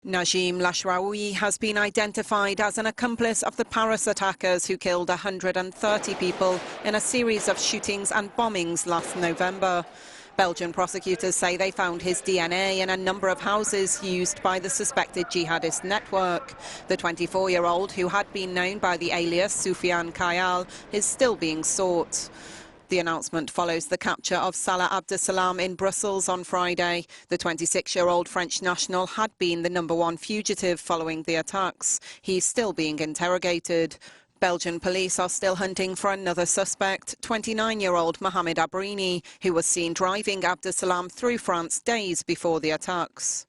Najim Lashraoui has been identified as an accomplice of the Paris attackers who killed 130 people in a series of shootings and bombings last November. Belgian prosecutors say they found his DNA in a number of houses used by the suspected jihadist network. The 24-year-old, who had been known by the alias Soufiane Kayal, is still being sought. The announcement follows the capture of Salah Abdeslam in Brussels on Friday. The 26-year-old French national had been the #1 fugitive following the attacks. He's still being interrogated. Belgian police are still hunting for another suspect, 29-year-old Mohamed Abrini, who was seen driving Abdeslam through France days before the attacks.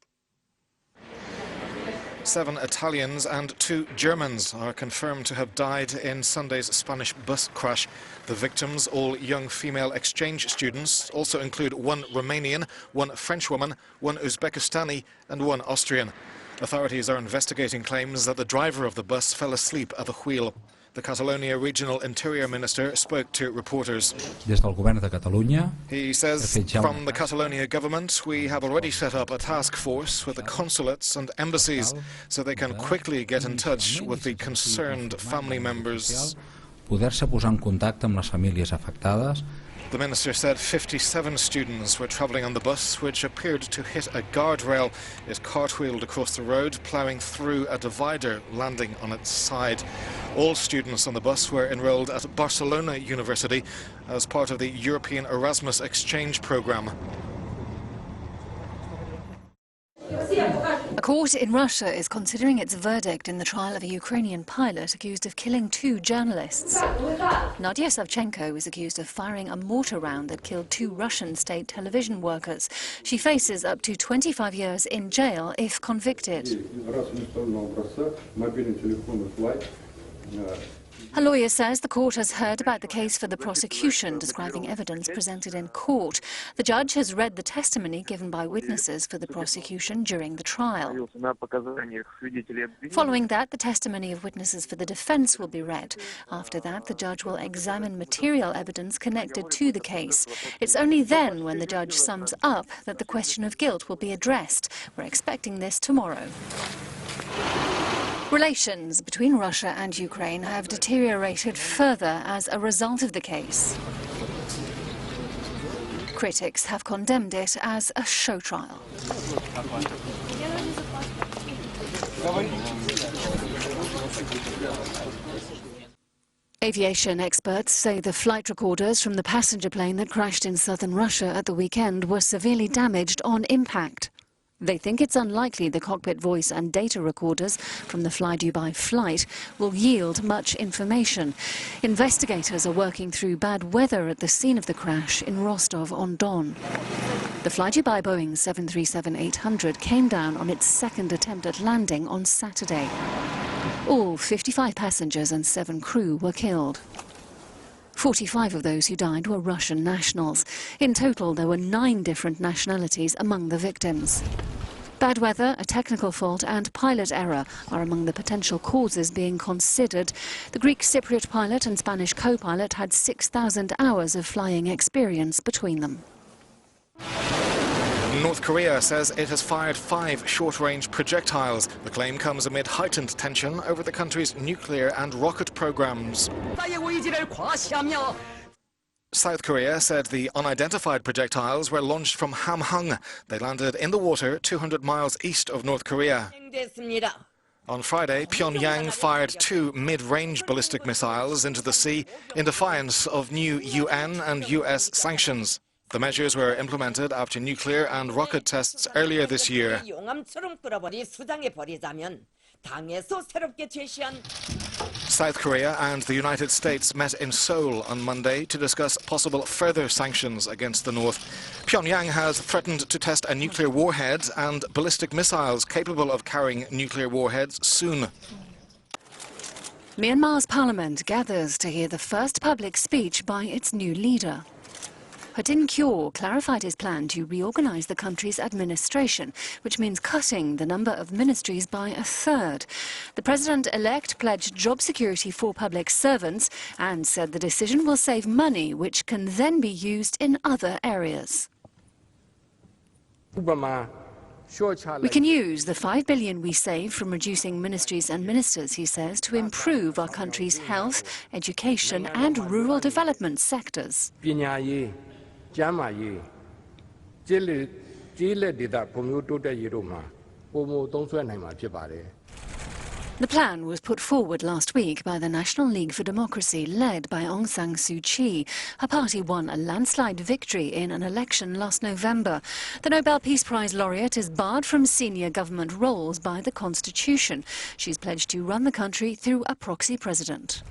7 Italians and 2 Germans are confirmed to have died in Sunday's Spanish bus crash. The victims, all young female exchange students, also include 1 Romanian, 1 French woman, 1 Uzbekistani and 1 Austrian. Authorities are investigating claims that the driver of the bus fell asleep at the wheel. The Catalonia Regional Interior Minister spoke to reporters. He says, from the Catalonia government, we have already set up a task force with the consulates and embassies so they can quickly get in touch with the concerned family members. The minister said 57 students were travelling on the bus, which appeared to hit a guardrail. It cartwheeled across the road, ploughing through a divider, landing on its side. All students on the bus were enrolled at Barcelona University as part of the European Erasmus exchange programme. A court in Russia is considering its verdict in the trial of a Ukrainian pilot accused of killing 2 journalists. Nadia Savchenko is accused of firing a mortar round that killed 2 Russian state television workers. She faces up to 25 years in jail if convicted. Her lawyer says the court has heard about the case for the prosecution, describing evidence presented in court. The judge has read the testimony given by witnesses for the prosecution during the trial. Following that, the testimony of witnesses for the defense will be read. After that, the judge will examine material evidence connected to the case. It's only then, when the judge sums up, that the question of guilt will be addressed. We're expecting this tomorrow. Relations between Russia and Ukraine have deteriorated further as a result of the case. Critics have condemned it as a show trial. Aviation experts say the flight recorders from the passenger plane that crashed in southern Russia at the weekend were severely damaged on impact. They think it's unlikely the cockpit voice and data recorders from the Flydubai flight will yield much information. Investigators are working through bad weather at the scene of the crash in Rostov-on-Don. The Flydubai Boeing 737-800 came down on its 2nd attempt at landing on Saturday. All 55 passengers and 7 crew were killed. 45 of those who died were Russian nationals. In total, there were 9 different nationalities among the victims. Bad weather, a technical fault and pilot error are among the potential causes being considered. The Greek Cypriot pilot and Spanish co-pilot had 6,000 hours of flying experience between them. North Korea says it has fired 5 short-range projectiles. The claim comes amid heightened tension over the country's nuclear and rocket programs. South Korea said the unidentified projectiles were launched from Hamhung. They landed in the water 200 miles east of North Korea. On Friday, Pyongyang fired 2 mid-range ballistic missiles into the sea in defiance of new UN and US sanctions. The measures were implemented after nuclear and rocket tests earlier this year. South Korea and the United States met in Seoul on Monday to discuss possible further sanctions against the North. Pyongyang has threatened to test a nuclear warhead and ballistic missiles capable of carrying nuclear warheads soon. Myanmar's parliament gathers to hear the first public speech by its new leader. N.Korea clarified his plan to reorganize the country's administration, which means cutting the number of ministries by 1/3. The president-elect pledged job security for public servants and said the decision will save money, which can then be used in other areas. We can use the 5 billion we save from reducing ministries and ministers, he says, to improve our country's health, education and rural development sectors. The plan was put forward last week by the National League for Democracy, led by Aung San Suu Kyi. Her party won a landslide victory in an election last November. The Nobel Peace Prize laureate is barred from senior government roles by the Constitution. She's pledged to run the country through a proxy president.